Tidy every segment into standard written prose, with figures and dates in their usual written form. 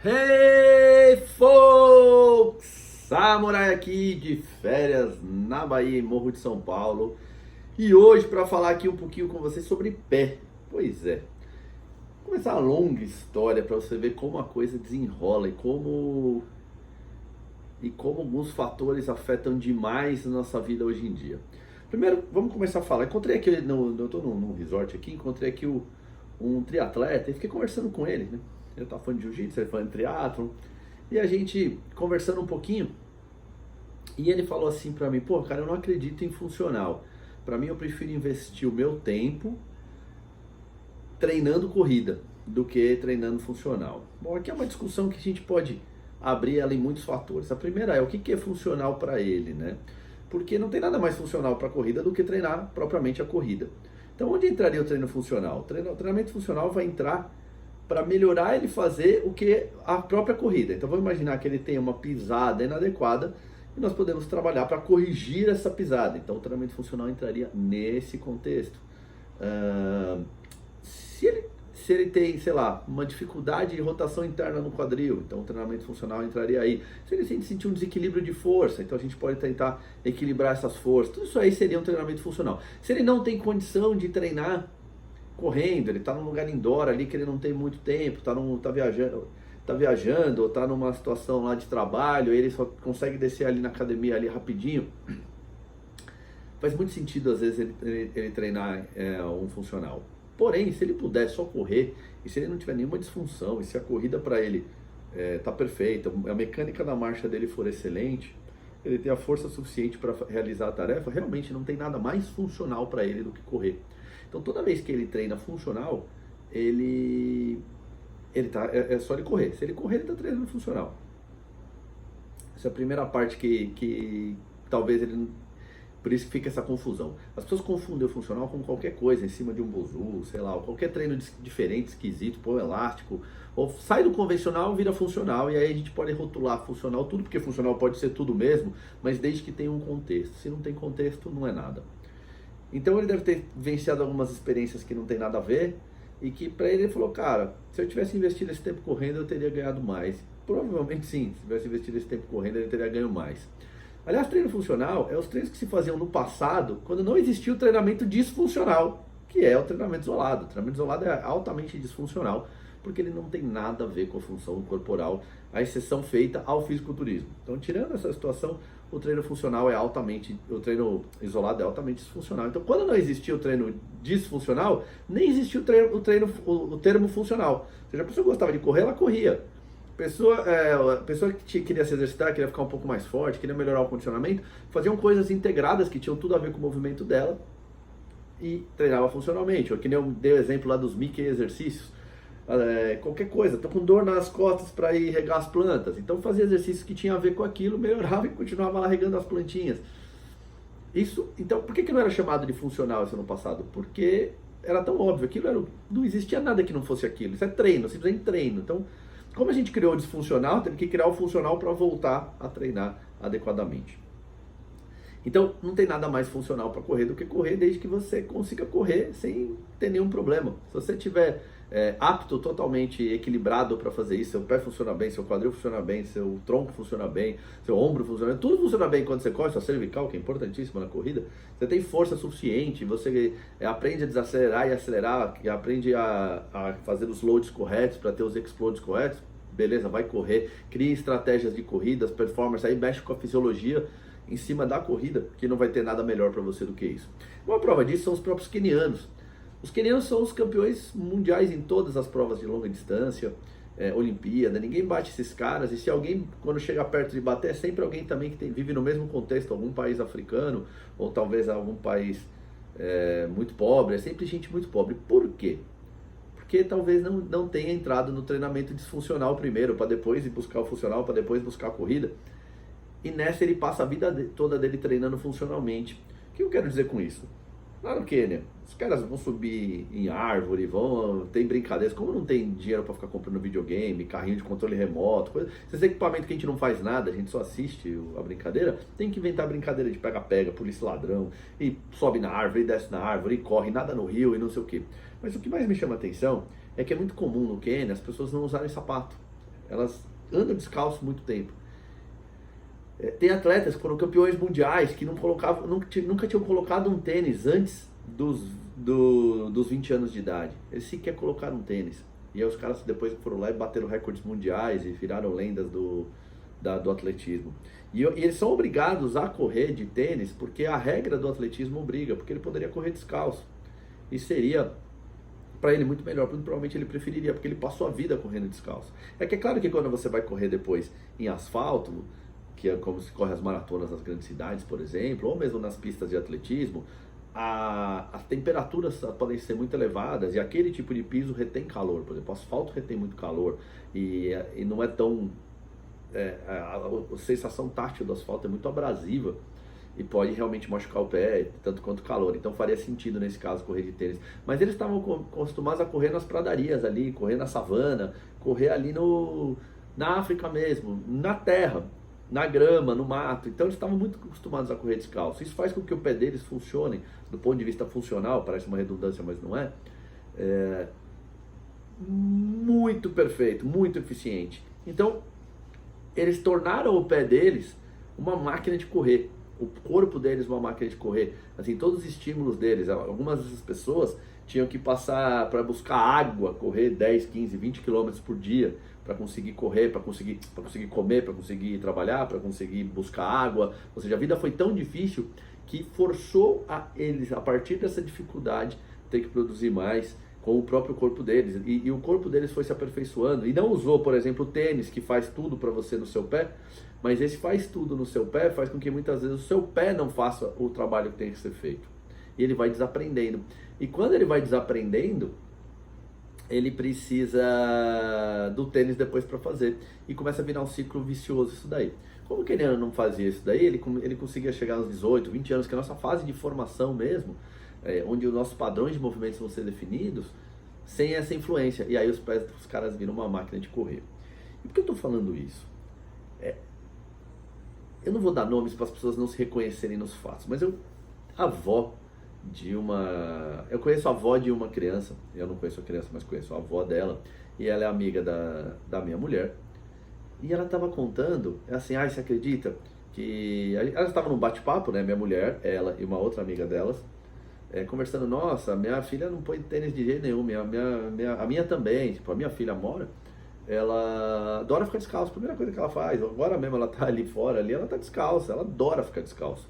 Hey folks! Samurai aqui de férias na Bahia, em Morro de São Paulo. E hoje para falar aqui um pouquinho com vocês sobre pé. Pois é, vou começar uma longa história para você ver como a coisa desenrola e como alguns fatores afetam demais a nossa vida hoje em dia. Primeiro, vamos começar a falar. Encontrei aqui, eu estou num resort aqui, encontrei aqui um triatleta e fiquei conversando com ele, né? Ele tá falando de jiu-jitsu, ele falando de triatlon. E a gente conversando um pouquinho, e ele falou assim pra mim: pô, cara, eu não acredito em funcional. Pra mim, eu prefiro investir o meu tempo treinando corrida do que treinando funcional. Bom, aqui é uma discussão que a gente pode abrir ela em muitos fatores. A primeira é o que é funcional para ele, né? Porque não tem nada mais funcional para a corrida do que treinar propriamente a corrida. Então, onde entraria o treino funcional? O treinamento funcional vai entrar para melhorar ele fazer o que a própria corrida. Então vamos imaginar que ele tem uma pisada inadequada e nós podemos trabalhar para corrigir essa pisada. Então o treinamento funcional entraria nesse contexto. Se ele tem, sei lá, uma dificuldade de rotação interna no quadril, então o treinamento funcional entraria aí. Se ele sentir um desequilíbrio de força, então a gente pode tentar equilibrar essas forças. Tudo isso aí seria um treinamento funcional. Se ele não tem condição de treinar correndo, ele está num lugar indoor ali que ele não tem muito tempo, tá viajando, ou está numa situação lá de trabalho, ele só consegue descer ali na academia ali rapidinho. Faz muito sentido às vezes ele treinar um funcional. Porém, se ele puder só correr, e se ele não tiver nenhuma disfunção, e se a corrida para ele tá perfeita, a mecânica da marcha dele for excelente, ele tem a força suficiente para realizar a tarefa, realmente não tem nada mais funcional para ele do que correr. Então toda vez que ele treina funcional, é só ele correr. Se ele correr, ele está treinando funcional. Essa é a primeira parte que talvez ele... Por isso que fica essa confusão. As pessoas confundem o funcional com qualquer coisa, em cima de um bozu, sei lá, ou qualquer treino diferente, esquisito, põe elástico, ou sai do convencional, vira funcional, e aí a gente pode rotular funcional tudo, porque funcional pode ser tudo mesmo, mas desde que tenha um contexto. Se não tem contexto, não é nada. Então ele deve ter vivenciado algumas experiências que não tem nada a ver, e que para ele falou: cara, se eu tivesse investido esse tempo correndo, eu teria ganhado mais. Provavelmente sim, se tivesse investido esse tempo correndo, ele teria ganho mais. Aliás, treino funcional é os treinos que se faziam no passado, quando não existia o treinamento disfuncional, que é o treinamento isolado. O treinamento isolado é altamente disfuncional, porque ele não tem nada a ver com a função corporal, a exceção feita ao fisiculturismo. Então, tirando essa situação, o treino isolado é altamente disfuncional. Então, quando não existia o treino disfuncional, nem existia o termo funcional. Ou seja, a pessoa gostava de correr, ela corria. A pessoa que queria se exercitar, queria ficar um pouco mais forte, queria melhorar o condicionamento, faziam coisas integradas que tinham tudo a ver com o movimento dela e treinava funcionalmente. Ou que nem eu dei o exemplo lá dos Mickey exercícios. Qualquer coisa, tô com dor nas costas para ir regar as plantas, então fazia exercícios que tinha a ver com aquilo, melhorava e continuava lá regando as plantinhas. Então, por que não era chamado de funcional isso no passado? Porque era tão óbvio, não existia nada que não fosse aquilo, isso é treino, simplesmente treino. Então, como a gente criou o disfuncional, teve que criar o funcional para voltar a treinar adequadamente. Então, não tem nada mais funcional para correr do que correr, desde que você consiga correr sem ter nenhum problema. Se você tiver apto, totalmente equilibrado para fazer isso, seu pé funciona bem, seu quadril funciona bem, seu tronco funciona bem, seu ombro funciona bem, tudo funciona bem quando você corre, sua cervical, que é importantíssima na corrida, você tem força suficiente, você aprende a desacelerar e acelerar, aprende a fazer os loads corretos para ter os explodes corretos, beleza, vai correr, cria estratégias de corridas, performance, aí mexe com a fisiologia em cima da corrida, que não vai ter nada melhor para você do que isso. Uma prova disso são os próprios quenianos. Os quenianos são os campeões mundiais em todas as provas de longa distância, Olimpíada, ninguém bate esses caras, e se alguém, quando chega perto de bater, é sempre alguém também que vive no mesmo contexto, algum país africano, ou talvez algum país muito pobre, é sempre gente muito pobre. Por quê? Porque talvez não tenha entrado no treinamento disfuncional primeiro, para depois ir buscar o funcional, para depois buscar a corrida. E nessa ele passa a vida toda dele treinando funcionalmente. O que eu quero dizer com isso? Lá no Quênia, os caras vão subir em árvore, tem brincadeiras. Como não tem dinheiro para ficar comprando videogame, carrinho de controle remoto, esses equipamentos que a gente não faz nada, a gente só assiste a brincadeira, tem que inventar brincadeira de pega-pega, polícia ladrão, e sobe na árvore, e desce na árvore, e corre, nada no rio e não sei o que. Mas o que mais me chama a atenção é que é muito comum no Quênia as pessoas não usarem sapato. Elas andam descalço muito tempo. Tem atletas que foram campeões mundiais que nunca tinham colocado um tênis antes dos 20 anos de idade. Eles sequer colocaram um tênis. E aí os caras depois foram lá e bateram recordes mundiais e viraram lendas do atletismo. E eles são obrigados a correr de tênis porque a regra do atletismo obriga, porque ele poderia correr descalço. E seria para ele muito melhor, porque provavelmente ele preferiria, porque ele passou a vida correndo descalço. É claro que quando você vai correr depois em asfalto, que é como se corre as maratonas nas grandes cidades, por exemplo, ou mesmo nas pistas de atletismo, as temperaturas podem ser muito elevadas e aquele tipo de piso retém calor. Por exemplo, o asfalto retém muito calor e não é tão... a sensação tátil do asfalto é muito abrasiva e pode realmente machucar o pé, tanto quanto o calor. Então faria sentido nesse caso correr de tênis. Mas eles estavam acostumados a correr nas pradarias ali, correr na savana, correr ali na África mesmo, na terra, na grama, no mato. Então eles estavam muito acostumados a correr descalço. Isso faz com que o pé deles funcione, do ponto de vista funcional, parece uma redundância, mas não é, muito perfeito, muito eficiente. Então eles tornaram o pé deles uma máquina de correr, o corpo deles uma máquina de correr. Assim, todos os estímulos deles, algumas dessas pessoas tinham que passar para buscar água, correr 10, 15, 20 quilômetros por dia para conseguir correr, para conseguir comer, para conseguir trabalhar, para conseguir buscar água. Ou seja, a vida foi tão difícil que forçou a eles, a partir dessa dificuldade, ter que produzir mais com o próprio corpo deles. E o corpo deles foi se aperfeiçoando. E não usou, por exemplo, o tênis, que faz tudo para você no seu pé, mas esse faz tudo no seu pé, faz com que muitas vezes o seu pé não faça o trabalho que tem que ser feito. E ele vai desaprendendo. E quando ele vai desaprendendo, ele precisa do tênis depois para fazer. E começa a virar um ciclo vicioso isso daí. Como que ele não fazia isso daí, ele conseguia chegar aos 18, 20 anos, que é a nossa fase de formação mesmo, onde os nossos padrões de movimentos vão ser definidos, sem essa influência. E aí os pés dos caras viram uma máquina de correr. E por que eu estou falando isso? Eu não vou dar nomes para as pessoas não se reconhecerem nos fatos, mas eu conheço a avó de uma criança, eu não conheço a criança, mas conheço a avó dela, e ela é amiga da minha mulher, e ela estava contando, assim, você acredita que... Elas estavam num bate-papo, né, minha mulher, ela e uma outra amiga delas, conversando, nossa, minha filha não põe tênis de jeito nenhum, a minha também, tipo, a minha filha mora, ela adora ficar descalça, a primeira coisa que ela faz, agora mesmo ela tá ali fora, ela tá descalça, ela adora ficar descalça.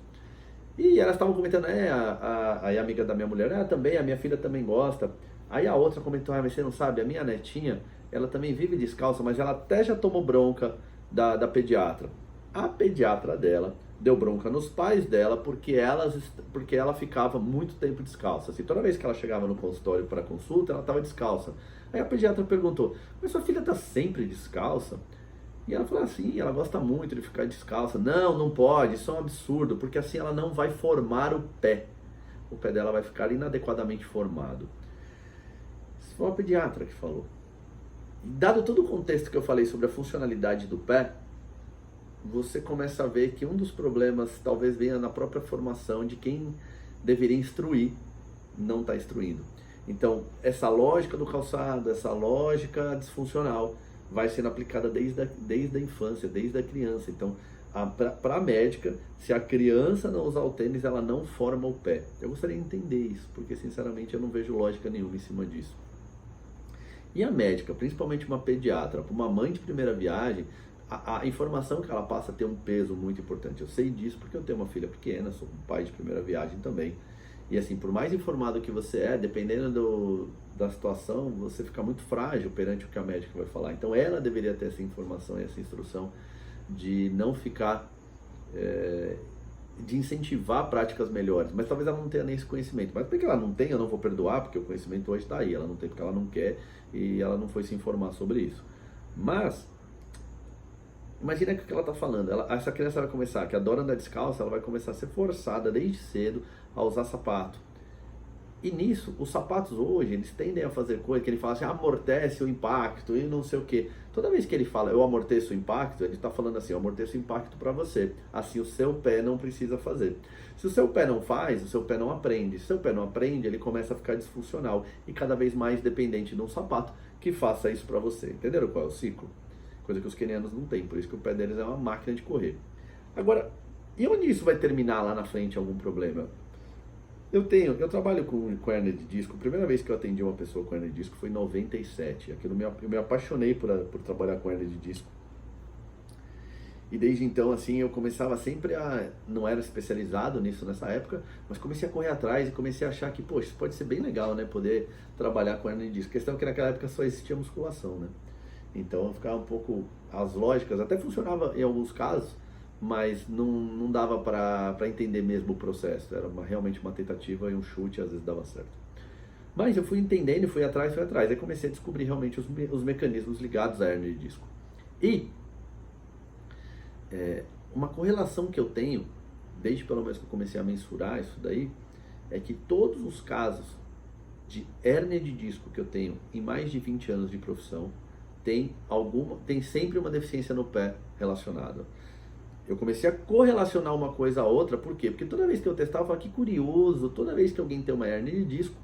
E elas estavam comentando, a amiga da minha mulher, também, a minha filha também gosta. Aí a outra comentou, mas você não sabe, a minha netinha, ela também vive descalça, mas ela até já tomou bronca da pediatra. A pediatra dela deu bronca nos pais dela porque ela ficava muito tempo descalça. Assim, toda vez que ela chegava no consultório para consulta, ela estava descalça. Aí a pediatra perguntou, mas sua filha está sempre descalça? E ela falou assim, ela gosta muito de ficar descalça. Não pode, isso é um absurdo, porque assim ela não vai formar o pé. O pé dela vai ficar inadequadamente formado. Isso foi uma pediatra que falou. Dado todo o contexto que eu falei sobre a funcionalidade do pé, você começa a ver que um dos problemas talvez venha na própria formação de quem deveria instruir, não está instruindo. Então, essa lógica do calçado, essa lógica disfuncional, vai sendo aplicada desde a infância, desde a criança. Então, para a médica, se a criança não usar o tênis, ela não forma o pé. Eu gostaria de entender isso, porque sinceramente eu não vejo lógica nenhuma em cima disso. E a médica, principalmente uma pediatra, para uma mãe de primeira viagem, a informação que ela passa tem um peso muito importante. Eu sei disso porque eu tenho uma filha pequena, sou um pai de primeira viagem também. E assim, por mais informado que você dependendo da situação, você fica muito frágil perante o que a médica vai falar. Então ela deveria ter essa informação e essa instrução de não ficar, de incentivar práticas melhores. Mas talvez ela não tenha nem esse conhecimento. Mas porque ela não tem, eu não vou perdoar, porque o conhecimento hoje está aí. Ela não tem porque ela não quer e ela não foi se informar sobre isso. Mas imagina o que ela está falando. Essa criança vai começar, que adora andar descalça, ela vai começar a ser forçada desde cedo a usar sapato. E nisso, os sapatos hoje, eles tendem a fazer coisa que ele fala assim, amortece o impacto e não sei o que. Toda vez que ele fala, eu amorteço o impacto, ele está falando assim, eu amorteço o impacto para você. Assim o seu pé não precisa fazer. Se o seu pé não faz, o seu pé não aprende. Se o seu pé não aprende, ele começa a ficar disfuncional e cada vez mais dependente de um sapato que faça isso para você. Entenderam qual é o ciclo? coisa que os quenianos não têm, por isso que o pé deles é uma máquina de correr. Agora, e onde isso vai terminar lá na frente, algum problema? Eu trabalho com hérnia de disco. A primeira vez que eu atendi uma pessoa com hérnia de disco foi em 97. Eu me apaixonei por trabalhar com hérnia de disco. E desde então, assim, eu começava sempre não era especializado nisso nessa época, mas comecei a correr atrás e comecei a achar que, poxa, isso pode ser bem legal, né? Poder trabalhar com hérnia de disco. A questão é que naquela época só existia musculação, né? Então eu ficava um pouco, as lógicas, até funcionava em alguns casos, mas não dava para entender mesmo o processo. Era realmente uma tentativa e um chute, às vezes dava certo. Mas eu fui entendendo, fui atrás. Aí comecei a descobrir realmente os mecanismos ligados à hérnia de disco. E uma correlação que eu tenho, desde pelo menos que eu comecei a mensurar isso daí, é que todos os casos de hérnia de disco que eu tenho em mais de 20 anos de profissão, tem sempre uma deficiência no pé relacionada. Eu comecei a correlacionar uma coisa a outra, por quê? Porque toda vez que eu testava, eu falava, que curioso, toda vez que alguém tem uma hérnia de disco,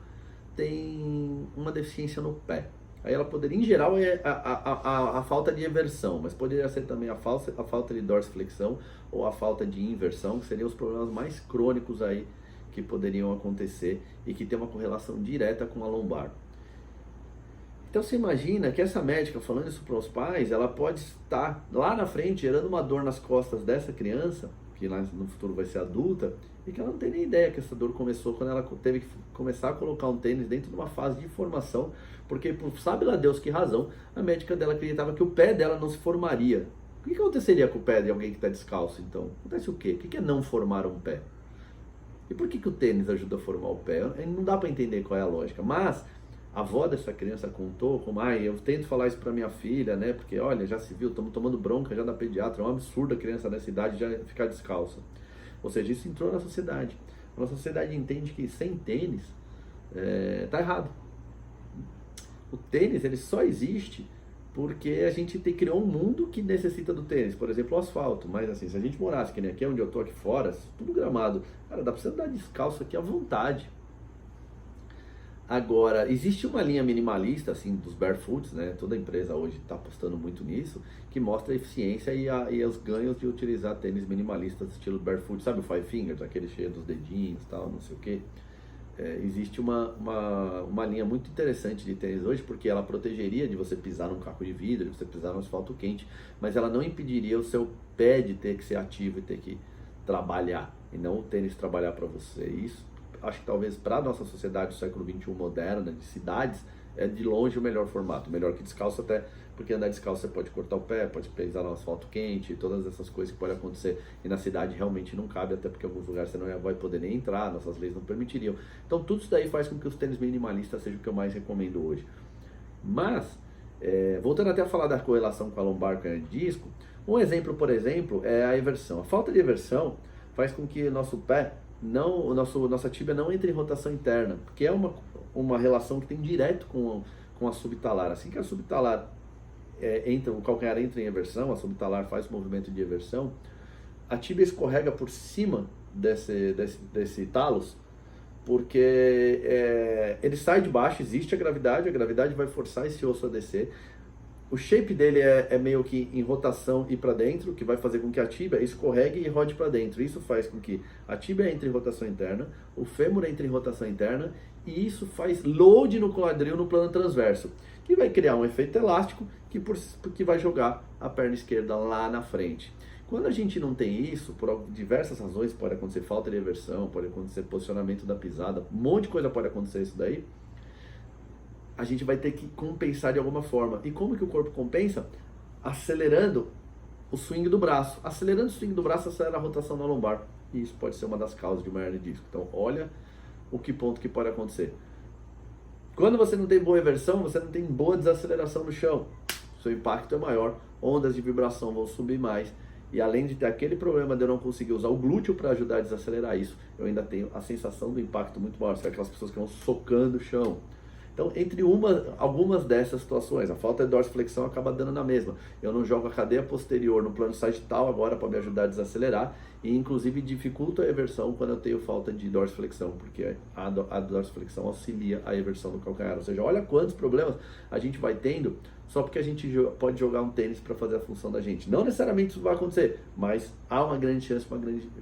tem uma deficiência no pé. Aí ela poderia, em geral, é a falta de eversão, mas poderia ser também a falta de dorsiflexão ou a falta de inversão, que seriam os problemas mais crônicos aí que poderiam acontecer e que tem uma correlação direta com a lombar. Então você imagina que essa médica, falando isso para os pais, ela pode estar lá na frente gerando uma dor nas costas dessa criança, que lá no futuro vai ser adulta, e que ela não tem nem ideia que essa dor começou quando ela teve que começar a colocar um tênis dentro de uma fase de formação, porque por sabe lá Deus que razão, a médica dela acreditava que o pé dela não se formaria. O que aconteceria com o pé de alguém que está descalço, então? Acontece o quê? O que é não formar um pé? E por que o tênis ajuda a formar o pé? Não dá para entender qual é a lógica, mas a avó dessa criança contou como, eu tento falar isso para minha filha, né? Porque, olha, já se viu, estamos tomando bronca já da pediatra, é um absurdo a criança nessa idade já ficar descalça. Ou seja, isso entrou na sociedade. A nossa sociedade entende que sem tênis tá errado. O tênis, ele só existe porque a gente criou um mundo que necessita do tênis. Por exemplo, o asfalto. Mas assim, se a gente morasse, que nem aqui onde eu tô aqui fora, tudo gramado, cara, dá pra você andar descalço aqui à vontade. Agora, existe uma linha minimalista, assim, dos barefoots, né? Toda empresa hoje está apostando muito nisso, que mostra a eficiência e os ganhos de utilizar tênis minimalistas estilo barefoot. Sabe o Five Fingers, aquele cheio dos dedinhos e tal, não sei o quê. Existe uma linha muito interessante de tênis hoje, porque ela protegeria de você pisar num caco de vidro, de você pisar no asfalto quente, mas ela não impediria o seu pé de ter que ser ativo e ter que trabalhar, e não o tênis trabalhar para você. Isso, acho que talvez para a nossa sociedade do século XXI moderna, de cidades, é de longe o melhor formato, melhor que descalço até, porque andar descalço você pode cortar o pé, pode pisar no asfalto quente, todas essas coisas que podem acontecer, e na cidade realmente não cabe, até porque em alguns lugares você não vai poder nem entrar, nossas leis não permitiriam. Então tudo isso daí faz com que os tênis minimalistas sejam o que eu mais recomendo hoje. Mas, voltando até a falar da correlação com a lombar com o disco, um exemplo, por exemplo, é a eversão. A falta de eversão faz com que o nosso pé, nossa tíbia não entre em rotação interna, porque é uma relação que tem direto com a subtalar. Assim que a subtalar o calcanhar entra em eversão, a subtalar faz o movimento de eversão, a tíbia escorrega por cima desse talos, porque ele sai de baixo, existe a gravidade vai forçar esse osso a descer. O shape dele é meio que em rotação e para dentro, que vai fazer com que a tíbia escorregue e rode para dentro. Isso faz com que a tíbia entre em rotação interna, o fêmur entre em rotação interna, e isso faz load no quadril no plano transverso, que vai criar um efeito elástico que vai jogar a perna esquerda lá na frente. Quando a gente não tem isso, por diversas razões, pode acontecer falta de eversão, pode acontecer posicionamento da pisada, um monte de coisa pode acontecer isso daí, a gente vai ter que compensar de alguma forma. E como que o corpo compensa? Acelerando o swing do braço. Acelerando o swing do braço, acelera a rotação na lombar. E isso pode ser uma das causas de uma hérnia de disco. Então, olha o ponto que pode acontecer. Quando você não tem boa inversão, você não tem boa desaceleração no chão. Seu impacto é maior, ondas de vibração vão subir mais. E além de ter aquele problema de eu não conseguir usar o glúteo para ajudar a desacelerar isso, eu ainda tenho a sensação do impacto muito maior. São aquelas pessoas que vão socando o chão. Então, entre algumas dessas situações, a falta de dorsiflexão acaba dando na mesma. Eu não jogo a cadeia posterior no plano sagital agora para me ajudar a desacelerar, e inclusive dificulta a eversão quando eu tenho falta de dorsiflexão, porque a dorsiflexão auxilia a eversão do calcanhar. Ou seja, olha quantos problemas a gente vai tendo só porque a gente pode jogar um tênis para fazer a função da gente. Não necessariamente isso vai acontecer, mas há uma grande chance,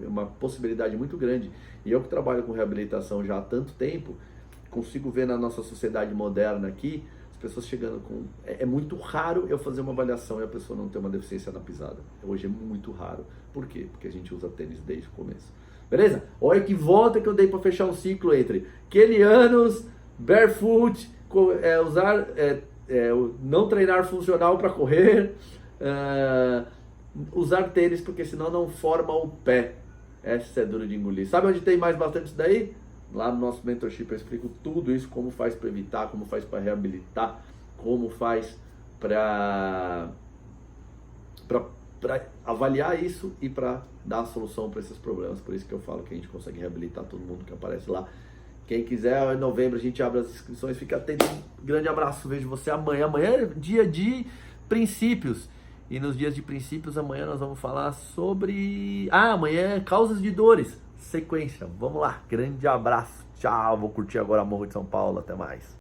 uma possibilidade muito grande. E eu que trabalho com reabilitação já há tanto tempo, consigo ver na nossa sociedade moderna aqui, as pessoas chegando com... É muito raro eu fazer uma avaliação e a pessoa não ter uma deficiência na pisada. Hoje é muito raro. Por quê? Porque a gente usa tênis desde o começo. Beleza? Olha que volta que eu dei para fechar um ciclo entre kenianos, barefoot, não treinar funcional para correr, usar tênis porque senão não forma o pé. Essa é duro de engolir. Sabe onde tem mais bastante isso daí? Lá no nosso mentorship eu explico tudo isso, como faz para evitar, como faz para reabilitar, como faz para avaliar isso e para dar a solução para esses problemas. Por isso que eu falo que a gente consegue reabilitar todo mundo que aparece lá. Quem quiser, em novembro a gente abre as inscrições. Fica atento. Um grande abraço. Vejo você amanhã. Amanhã é dia de princípios. E nos dias de princípios, amanhã nós vamos falar sobre... amanhã é causas de dores. Sequência. Vamos lá. Grande abraço. Tchau. Vou curtir agora a Morro de São Paulo. Até mais.